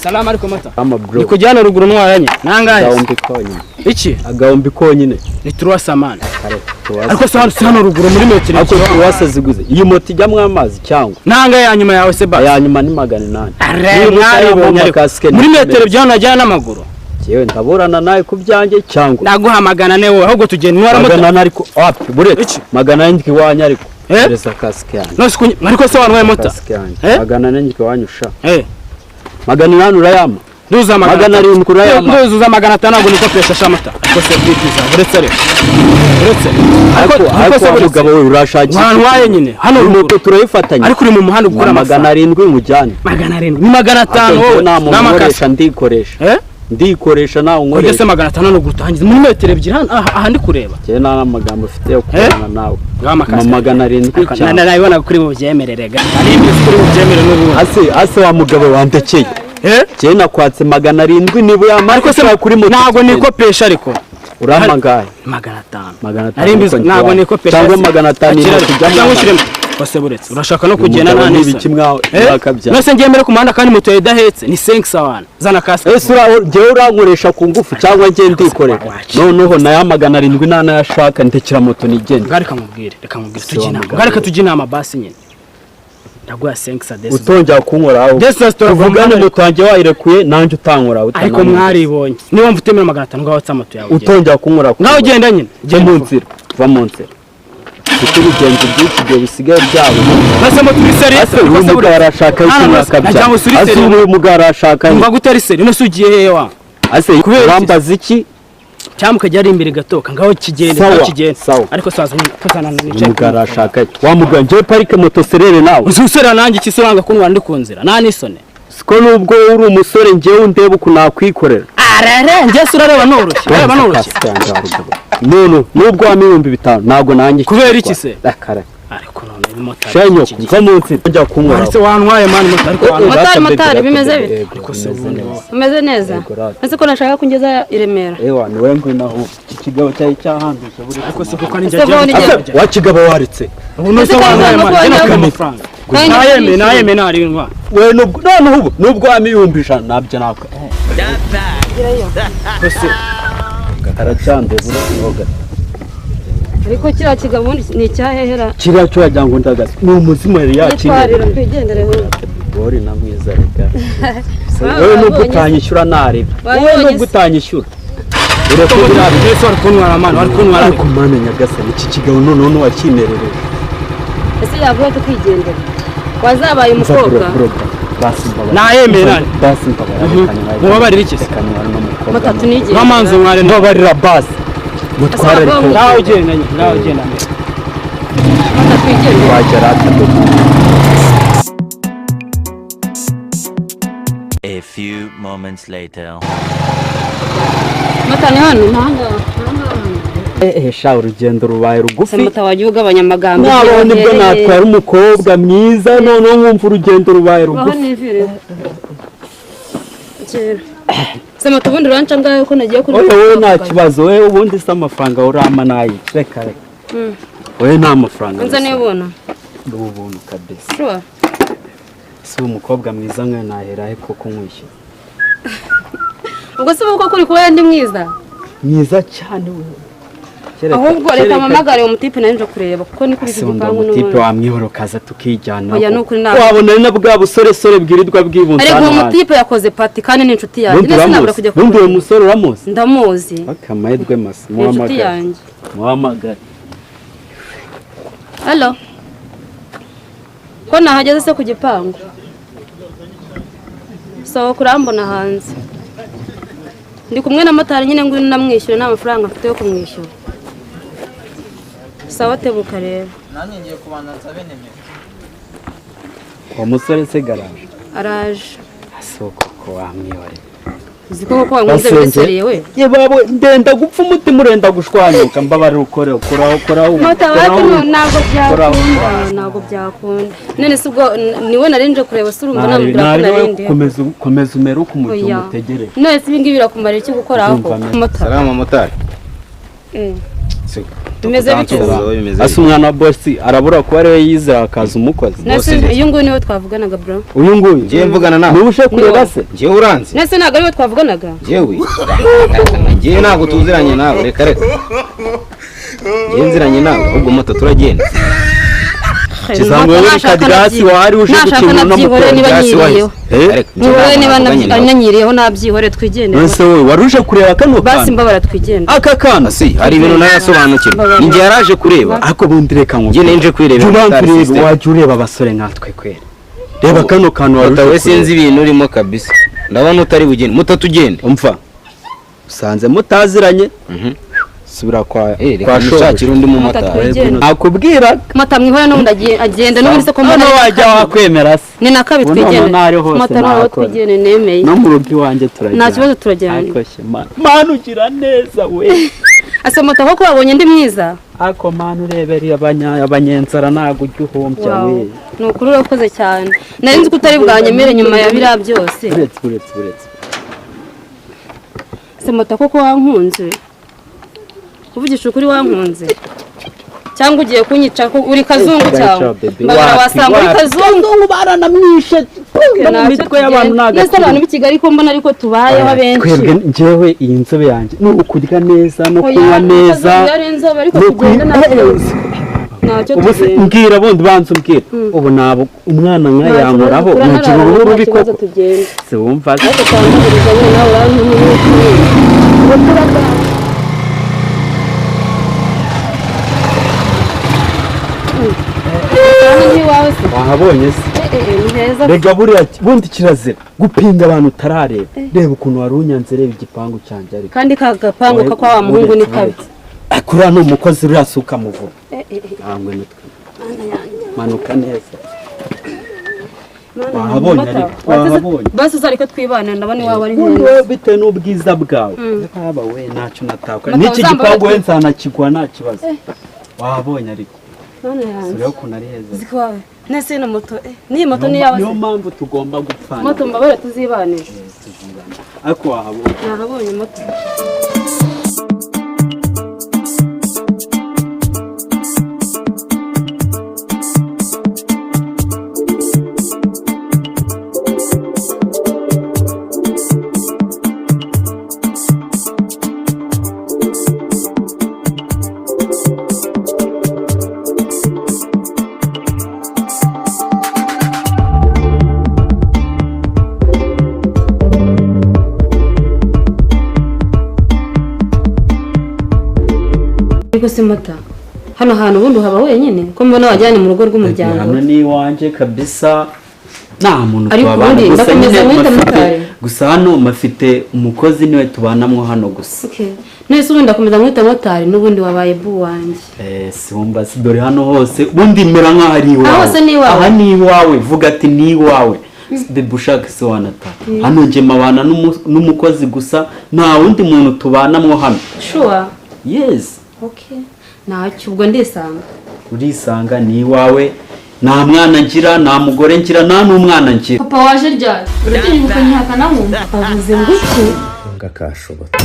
Salamu alaikum mata. Bro. Nikujyana ruguru ntwaranye. Nangaye. Agahombi konyine. Iki? Agahombi konyine. Ni Truwasamana. Truwasa. Ariko se hano ruguru muri metero. Ariko Truwasa ziguze. Iyi moto ijyamwe amazi cyangwa. Nangaye ya nyuma yawe se ba. Ya nyuma ni 800. Muri metero byano najyana n'amaguru. Yewe ndaburana nawe kubyanjye cyangwa. Naguhamagana newe ahubwo tugenda ntwara moto. Magana ariko wapi buretse. Magana ndiki wanya ariko. Pereza kasike yanjye. Nose ariko se wanwaye moto. Magana ndiki wanyusha. Magana nani urayama. Duza magana 7 kurayama. Duza magana 5 ntabwo niko pesha shamata. Ariko se bwitiza buretse rero. Buretse. Ariko se umugabo we urashaki. Wanwaye nyine. Hano moto turayifatanya. Ariko uri mu muhanda gukora magana 7 mujyane. Magana 7. Ni magana 5 n'amakasha ndikoresha. Ndikoresha nawe unkoresha. Ugese magana 5 no gutangiza muri metero 2 aha ndi kureba. Je nta magambo ufite yo kubana nawe. Magana 7 cyane. Nabibona kuri bo byemererega. Ari imbizi kuri bo byemere n'ubu. Ase wa mugabo wandekeye. Je nakwatse magana 7 nibo yamariko se kuri moto. Ntago nikopesha ariko. Uramangaye. Magana 5. Ari imbizi ntago nikopesha. Cyangwa magana 5 kujyamo. Kose buretse urashaka no kugena nani ibiki mwawe bakabya. Nose ngemere ku muhanda kandi moto yedahetse ni 5 sawana. Zana kasike. Ese je urankoresha ku ngufu cyangwa nge ndikorera. Noneho na ya magana 7 nana yashaka ndekira moto nigende. Reka mubwire tugina. Reka tugina amabasi nyine. Ndagwa 5 sadesi. Utongera kunkora aho. Tuvugane moto yanjye wayirekuye nanje utankora utanana. Ariko mwaribonye. Niba mvutemera magana 5 ngaho moto yawe. Utongera kunkora. Ngaho genda nyine. Je mu nzira. Va mu nzira. Ikiri genzi by'ikigero bisigaye byabo. Base mo turi serious. Uyu mugabo arashaka ikinakabya. Ase uyu mugabo arashaka. Umva gutari serious. Nose ugiye hehe wa? Ase wambaza iki? Cyangwa kajya imbere gatoka ngaho kigenda kigenda. Ariko saza kozana n'icyo. Mugabo arashaka. Wa mugabo nje parike moto serere nawe. Uzusera nanjye kisoranga kunwa ndi kunzira. Nani sone. Siko nubwo uri umusore ngewe undeba ukunakwikorera. Arare nje surareba noroshye. Areba noroshye. Nubwo wa 500 ntago nanjye. Kubera iki se? Akara. Ariko none imotari. Shenyo mva munsi njya kunkora. Ese wanwaye mani motari bimeze bite? Ariko se ubundi umeze neza. Ese ko nashaka kungeza i Remera. Ewa ni wewe naho ikigabo cyayi cyahanduje buri. Ariko se kuko ni njye. Wa kigabo waritse. Ubu no se wanwaye mani n'amafaranga. Nayeme narinwa. We nubwo wa 500 nabyo nako. Kose karacyanze buri ariko kira kigabo ni icyahehera. Kira cyo yajya ngo ndagase. Ni umuzimu yari yakindira. Twigendere ho. Bori na mwiza reka. Wewe nubwo utanyishyura nare. Wewe nubwo utanyishyura. Ureko birabi Yesu ari kunwara mani ari kunwara ariko mane nyagase iki kigabo none wakimerere. Ese yavuye tukwigendera. Wazabaye umukobwa. Nayemera. Basi mbabara. Mubabarira iki se? Matatu nige. Bamanze mware ndabarira basi. Mutware ko. Nawe genda. Matatu igende. Wajara. A few moments later. Matani hano ntanga. Sha urugendo rubaye rugufi. Mutawaje ugabanya amagambo. Nabone bwo natwara umukobwa mwiza none nkumva urugendo rubaye rugufi. Sema tubundi rancha ngayo ko nagiye kuri. Wowe nta kibazo wewe ubundi se amafaranga urama nayi. Reka. Wowe nta mafaranga. Nza nibona. Ubuntu kabisa. Sure. Si umukobwa mwiza nka nahera he koko nkwishyura. Ubwo se uko kuri kuba ndi mwiza. Mwiza cyane wewe. Ahubwo reka mamagare umutipe nanje kureba kuko ni kuri gipangu n'umuntu. Umutipe wamwihoro kaza tukijyana. Oya nukuri nawe. Wabona ari na bwa busore bwirirwa bwibunza. Ariko umutipe yakoze party kandi ni inshuti yanjye. Nese nabura kujya kuri. Undi umusore uramuzi? Ndamuzi. Akamahirwe masa. Inshuti yanjye. Muhamagare. Hello. Ko nahageze se ku gipangu. So kurambona hanze. Ndi kumwe na motari nyine ngo namwishyure n'amafaranga mfite yo kumwishyura. Sawa tebuka rero. Nanjye ngiye kubanza benemye. Umusore se garaje. Araje. Asoko ko wamwihore. Ziko ko wanguze biseriye we. Ye babo ndenda gupfa umutima urenda gushwanyuka mbabarira ukoraho. Motari ntabwo byakunda. None se ubwo niwe narinje kureba surumva namubwira ko narinde. Komeza umere uko umutegereje. None se ibingi birakumara iki gukora aho? Salama motari. Siko. bimeze bityo asa umwana wa boss arabura kuba ariwe yize akaza umukozi uyu nguyu niwe twavuganaga bro uyu nguyu ngiye mvugana nawe niwe uje kureba se ngiye uranzi nese ntabwo ariwe twavuganaga ngiye ntabwo tuziranye nawe reka ngiye nziranye nawe ahubwo moto turagenda kizango uri kadigasi wari uje gukina no mukora gasi wayo niwe niba nanyiriyeho nabyihore twigendera nese wowe wari uje kureba kano basi mbabara twigendera aka kana si hari ibintu nayasobanukirwa ingiye yaraje kureba ako bundi reka ngo ngiye nenje kwirebera wajya ureba abasore nkatwe kwera reba kano kantu wari uje sinzi ibintu urimo kabisa ndabona utari bugende mutatugende umva usanze mutaziranye subira kwa shakira undi mu mata akubwira mata mwihora no agenda no muri se ko mbona wajya wakwemera se ni nakabi twigende mata no twigende nemeye no mu rugo iwanje turajya nta kibazo turajyana manu ugira neza we ase mata ko wabonye ndi mwiza ako manu urebera abanyenzara nago ujuhombya we nukuri urakoze cyane nari nzi ko utari bwanyemere nyuma ya bira byose uretse ase mata ko wankunze uvugisha ukuri wankunze cyangwa ugiye kunyica uri kazungu cyangwa mbabara wasanga uri kazungu baranamwishe mu mitwe y'abantu nagace nese abantu b'i Kigali ko mbona ariko tubayeho abenshi twebwe njyewe iyi nzobe yanjye no ukurya neza no kunywa neza no kugenda ntacyo tugenda mbwira bundi banza umbwira ubu nabo umwana nka yankoraho ugira uruhu rubi koko se wumva ariko twangiriza nyine nawe urantumye wahabonye se rega buriya bundi kirazira gupinga abantu utarareba reba ukuntu wari unyanze reba igipangu cyanjye ariko kandi kagapangu ko kwa wa muhungu ni kabi kuriya ni umukozi uriya si ukamuvuga ntabwo nitwe manuka neza wahabonye ariko wahabonye basi uzareka twibana ndabona iwawe ari heza wowe bitewe n'ubwiza bwawe haba we ntacyo natakora n'iki gipangu we nzanakigwa nta kibazo wahabonye ariko sura ukuntu ari heza zikwawe nese no moto ni moto ni yawe niyo mpamvu tugomba gupfana moto mbabare tuzibanira ariko wahabonye moto ariko se mata hano hantu ubundi haba wenyine ko mbona wajyanye mu rugo rw'umuryango hano ni iwanjye kabisa nta muntu twabana gusa hano mafite umukozi niwe tubanamwo hano gusa nese ubundi ndakomeza mwita motari n'ubundi wabaye bu wanjye si wumva si dore hano hose ubundi mera nk'aho ari iwawe aha ni iwawe vuga ati ni iwawe bebe ushaka se wanata hano njye mabana n'umukozi gusa nta wundi muntu tubanamwo hano sure yes ntacyo ubwo ndisanga urisanga ni iwawe nta mwana ngira nta mugore ngira nta n'umwana ngira papa waje ryari uragiye ukanyihakana mu avuze ngo iki ngakashobota